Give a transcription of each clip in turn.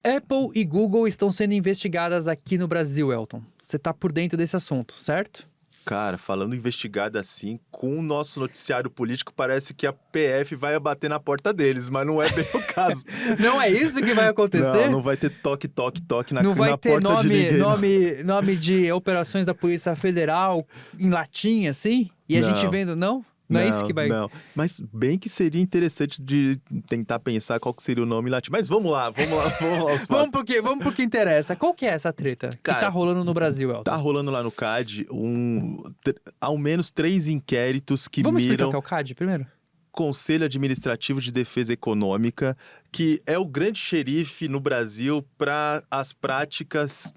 Apple e Google estão sendo investigadas aqui no Brasil, Elton. Você tá por dentro desse assunto, certo? Cara, falando investigado assim, com o nosso noticiário político, parece que a PF vai bater na porta deles, mas não é bem o caso. Não é isso que vai Não, acontecer? não vai ter toque, toque, toque Não vai na ter porta de nome, ninguém, não. nome, nome de operações da Polícia Federal em latim, assim? E a gente Não, vendo, não? Não é isso que vai... não. Mas bem que seria interessante de tentar pensar qual que seria o nome em latim. Mas vamos lá, vamos lá, vamos lá aos fatos. Vamos pro que interessa. Qual que é essa treta que tá Cara, rolando no Brasil, tá Elton? rolando lá no CAD ao menos 3 inquéritos que Vamos explicar o miram que é o CAD primeiro? Conselho Administrativo de Defesa Econômica, que é o grande xerife no Brasil para as práticas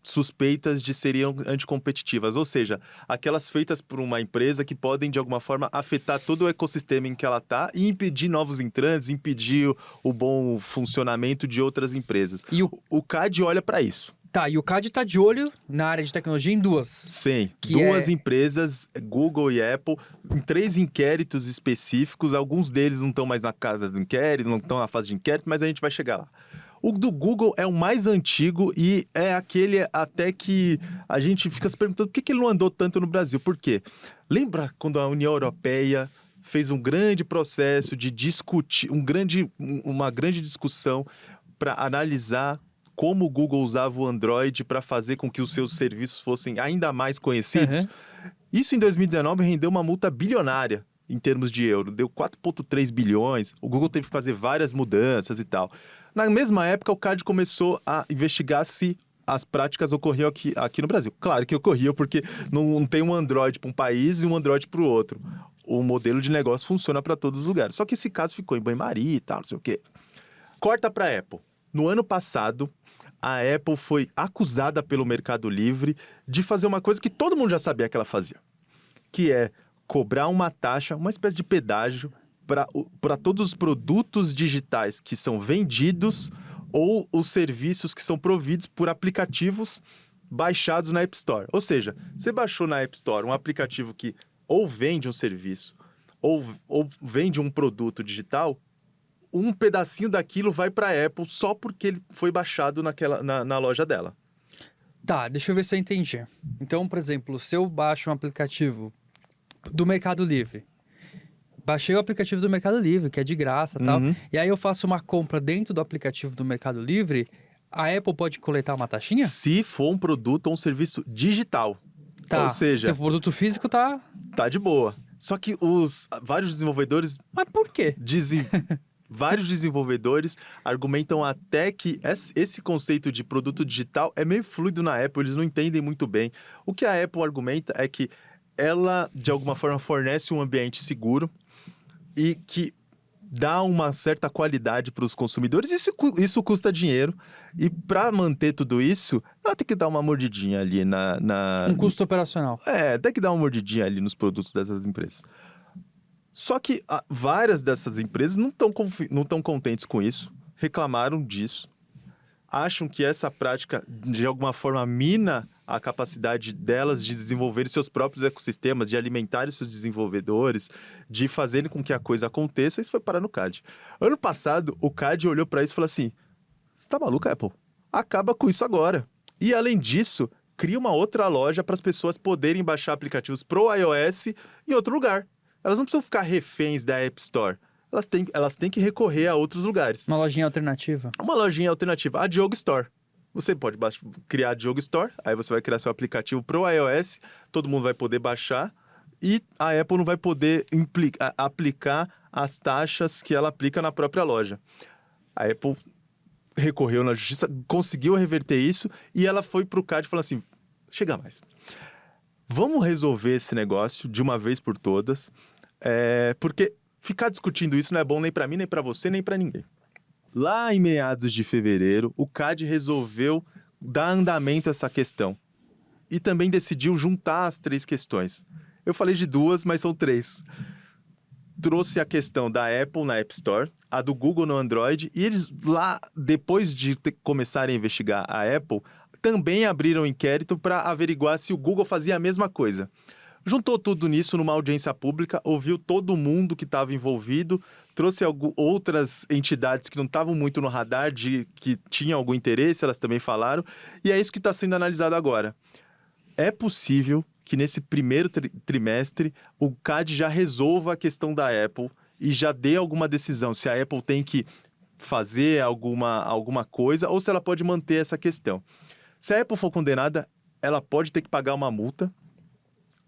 suspeitas de serem anticompetitivas, ou seja, aquelas feitas por uma empresa que podem, de alguma forma, afetar todo o ecossistema em que ela está e impedir novos entrantes, impedir o bom funcionamento de outras empresas. E o... O CAD olha para isso. Tá, e o CAD tá de olho na área de tecnologia em duas. Sim, Que duas é- empresas, Google e Apple, em 3 inquéritos específicos. Alguns deles não estão mais na casa do inquérito, não estão na fase de inquérito, mas a gente vai chegar lá. O do Google é o mais antigo e é aquele até que a gente fica se perguntando por que ele não andou tanto no Brasil. Por quê? Lembra quando a União Europeia fez um grande processo de discutir, uma grande discussão para analisar como o Google usava o Android para fazer com que os seus serviços fossem ainda mais conhecidos? Uhum. Isso em 2019 rendeu uma multa bilionária em termos de euro, deu 4,3 bilhões, o Google teve que fazer várias mudanças e tal. Na mesma época, o CAD começou a investigar se as práticas ocorriam aqui no Brasil. Claro que ocorriam, porque não tem um Android para um país e um Android para o outro. O modelo de negócio funciona para todos os lugares. Só que esse caso ficou em banho-maria e tal, não sei o quê. Corta para a Apple. No ano passado, a Apple foi acusada pelo Mercado Livre de fazer uma coisa que todo mundo já sabia que ela fazia, que é cobrar uma taxa, uma espécie de pedágio para todos os produtos digitais que são vendidos ou os serviços que são providos por aplicativos baixados na App Store. Ou seja, você baixou na App Store um aplicativo que ou vende um serviço ou vende um produto digital, um pedacinho daquilo vai para a Apple só porque ele foi baixado na loja dela. Tá, deixa eu ver se eu entendi. Então, por exemplo, se eu baixo um aplicativo do Mercado Livre, baixei o aplicativo do Mercado Livre, que é de graça e tal, Uhum. e aí eu faço uma compra dentro do aplicativo do Mercado Livre, a Apple pode coletar uma taxinha? Se for um produto ou um serviço digital. Tá, Ou seja, se o produto físico tá... tá de boa. Só que os vários desenvolvedores Mas por quê? vários desenvolvedores argumentam até que esse conceito de produto digital é meio fluido na Apple, eles não entendem muito bem. O que a Apple argumenta é que ela, de alguma forma, fornece um ambiente seguro e que dá uma certa qualidade para os consumidores. Isso custa dinheiro. E para manter tudo isso, ela tem que dar uma mordidinha ali Um custo operacional. tem que dar uma mordidinha ali nos produtos dessas empresas. Só que várias dessas empresas não estão contentes com isso, reclamaram disso, acham que essa prática, de alguma forma, mina a capacidade delas de desenvolverem seus próprios ecossistemas, de alimentarem seus desenvolvedores, de fazerem com que a coisa aconteça. Isso foi parar no CAD. Ano passado, o CAD olhou para isso e falou assim: você tá maluco, Apple? Acaba com isso agora. E, além disso, cria uma outra loja para as pessoas poderem baixar aplicativos pro iOS em outro lugar. Elas não precisam ficar reféns da App Store. Elas têm que recorrer a outros lugares. Uma lojinha alternativa. Uma lojinha alternativa, a Diogo Store. Você pode criar a Diogo Store, aí você vai criar seu aplicativo pro iOS, todo mundo vai poder baixar e a Apple não vai poder aplicar as taxas que ela aplica na própria loja. A Apple recorreu na justiça, conseguiu reverter isso e ela foi pro CAD e falou assim: chega mais. Vamos resolver esse negócio de uma vez por todas, porque ficar discutindo isso não é bom nem para mim, nem para você, nem para ninguém. Lá em meados de fevereiro, o CAD resolveu dar andamento a essa questão e também decidiu juntar as 3 questões. Eu falei de 2, mas são 3. Trouxe a questão da Apple na App Store, a do Google no Android, e eles lá, depois de começarem a investigar a Apple, também abriram um inquérito para averiguar se o Google fazia a mesma coisa. Juntou tudo nisso numa audiência pública, ouviu todo mundo que estava envolvido, trouxe outras entidades que não estavam muito no radar, que tinham algum interesse, elas também falaram, e é isso que está sendo analisado agora. É possível que nesse primeiro trimestre o CAD já resolva a questão da Apple e já dê alguma decisão, se a Apple tem que fazer alguma coisa ou se ela pode manter essa questão. Se a Apple for condenada, ela pode ter que pagar uma multa,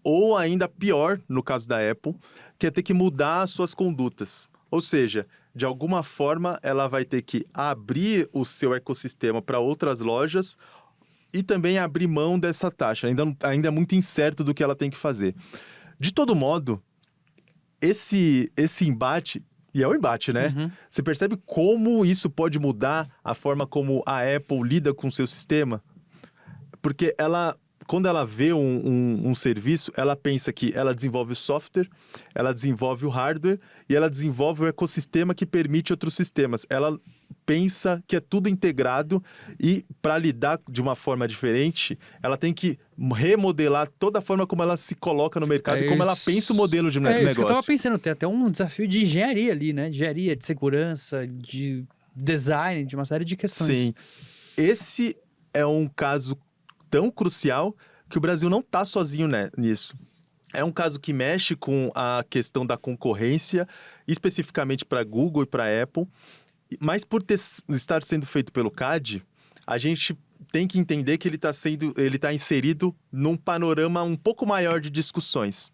ou ainda pior, no caso da Apple, que é ter que mudar as suas condutas. Ou seja, de alguma forma, ela vai ter que abrir o seu ecossistema para outras lojas e também abrir mão dessa taxa. Ainda é muito incerto do que ela tem que fazer. De todo modo, esse embate, e é um embate, né? Uhum. Você percebe como isso pode mudar a forma como a Apple lida com o seu sistema? Porque quando ela vê um serviço, ela pensa que ela desenvolve o software, ela desenvolve o hardware e ela desenvolve o ecossistema que permite outros sistemas. Ela pensa que é tudo integrado e, para lidar de uma forma diferente, ela tem que remodelar toda a forma como ela se coloca no mercado e como ela pensa o modelo de negócio. É isso que eu tava pensando, tem até um desafio de engenharia ali, né? De engenharia, de segurança, de design, de uma série de questões. Sim. Esse é um caso tão crucial que o Brasil não está sozinho nisso. É um caso que mexe com a questão da concorrência, especificamente para Google e para Apple, mas por estar sendo feito pelo CAD, a gente tem que entender que ele está inserido num panorama um pouco maior de discussões.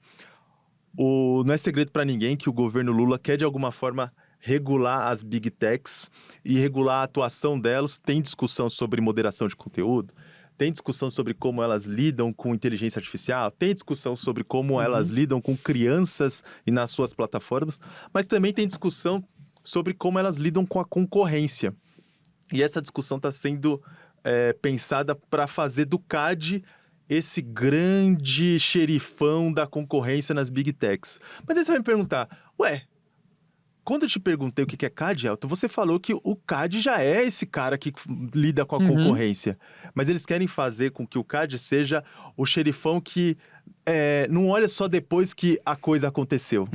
Não é segredo para ninguém que o governo Lula quer, de alguma forma, regular as Big Techs e regular a atuação delas. Tem discussão sobre moderação de conteúdo, tem discussão sobre como elas lidam com inteligência artificial, tem discussão sobre como elas lidam com crianças e nas suas plataformas, mas também tem discussão sobre como elas lidam com a concorrência. E essa discussão está sendo pensada para fazer do CAD esse grande xerifão da concorrência nas Big Techs. Mas aí você vai me perguntar, quando eu te perguntei o que é CAD, Elton, você falou que o CAD já é esse cara que lida com a concorrência. Mas eles querem fazer com que o CAD seja o xerifão que não olha só depois que a coisa aconteceu.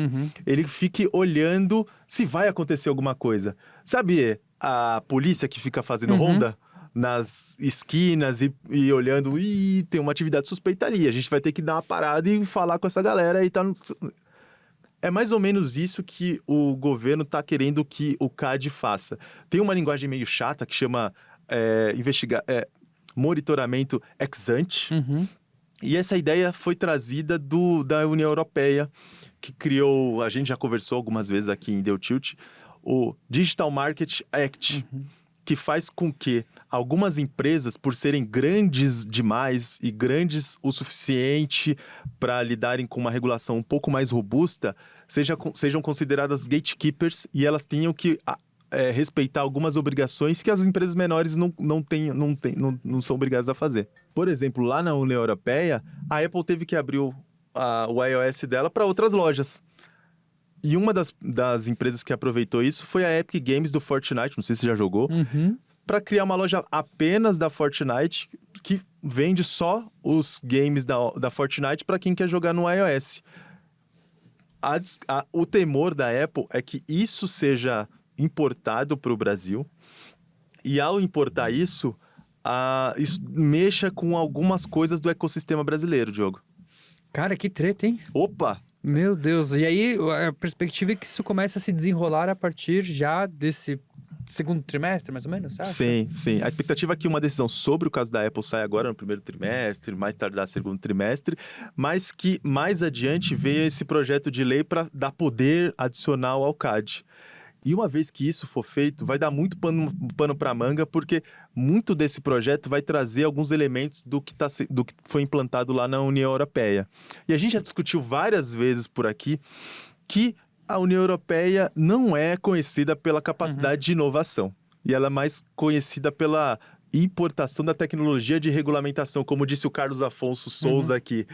Ele fique olhando se vai acontecer alguma coisa. Sabe a polícia que fica fazendo ronda nas esquinas e olhando, tem uma atividade suspeita ali, a gente vai ter que dar uma parada e falar com essa galera e tá... É mais ou menos isso que o governo está querendo que o CAD faça. Tem uma linguagem meio chata que chama monitoramento ex ante. E essa ideia foi trazida da União Europeia, que criou, a gente já conversou algumas vezes aqui em Deu Tilt, o Digital Market Act, que faz com que algumas empresas, por serem grandes demais e grandes o suficiente para lidarem com uma regulação um pouco mais robusta, sejam consideradas gatekeepers e elas tenham que respeitar algumas obrigações que as empresas menores não são obrigadas a fazer. Por exemplo, lá na União Europeia, a Apple teve que abrir o iOS dela para outras lojas. E uma das empresas que aproveitou isso foi a Epic Games do Fortnite, não sei se você já jogou, para criar uma loja apenas da Fortnite, que vende só os games da Fortnite para quem quer jogar no iOS. O temor da Apple é que isso seja importado para o Brasil, e ao importar isso mexa com algumas coisas do ecossistema brasileiro, Diogo. Cara, que treta, hein? Opa! Meu Deus, e aí a perspectiva é que isso comece a se desenrolar a partir já desse segundo trimestre, mais ou menos, você acha? Sim. A expectativa é que uma decisão sobre o caso da Apple saia agora no primeiro trimestre, mais tardar segundo trimestre, mas que mais adiante veio esse projeto de lei para dar poder adicional ao CAD. E uma vez que isso for feito, vai dar muito pano para manga, porque muito desse projeto vai trazer alguns elementos do que foi implantado lá na União Europeia. E a gente já discutiu várias vezes por aqui que a União Europeia não é conhecida pela capacidade de inovação. E ela é mais conhecida pela importação da tecnologia de regulamentação, como disse o Carlos Afonso Souza aqui.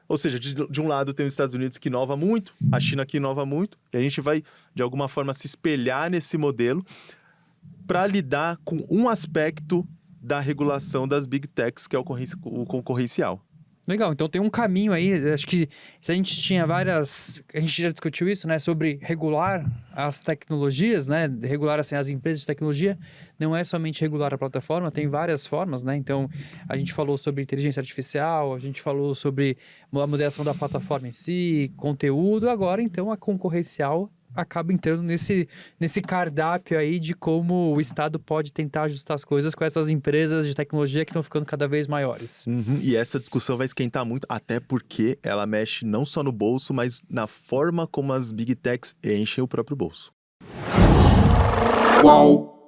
Ou seja, de um lado tem os Estados Unidos que inova muito, a China que inova muito, e a gente vai, de alguma forma, se espelhar nesse modelo para lidar com um aspecto da regulação das Big Techs, que é o concorrencial. Legal, então tem um caminho aí, acho que se a gente tinha várias, a gente já discutiu isso, né, sobre regular as tecnologias, né, regular assim as empresas de tecnologia, não é somente regular a plataforma, tem várias formas, né, então a gente falou sobre inteligência artificial, a gente falou sobre a moderação da plataforma em si, conteúdo, agora então a concorrencial acaba entrando nesse cardápio aí de como o Estado pode tentar ajustar as coisas com essas empresas de tecnologia que estão ficando cada vez maiores. Uhum, e essa discussão vai esquentar muito, até porque ela mexe não só no bolso, mas na forma como as Big Techs enchem o próprio bolso. Qual?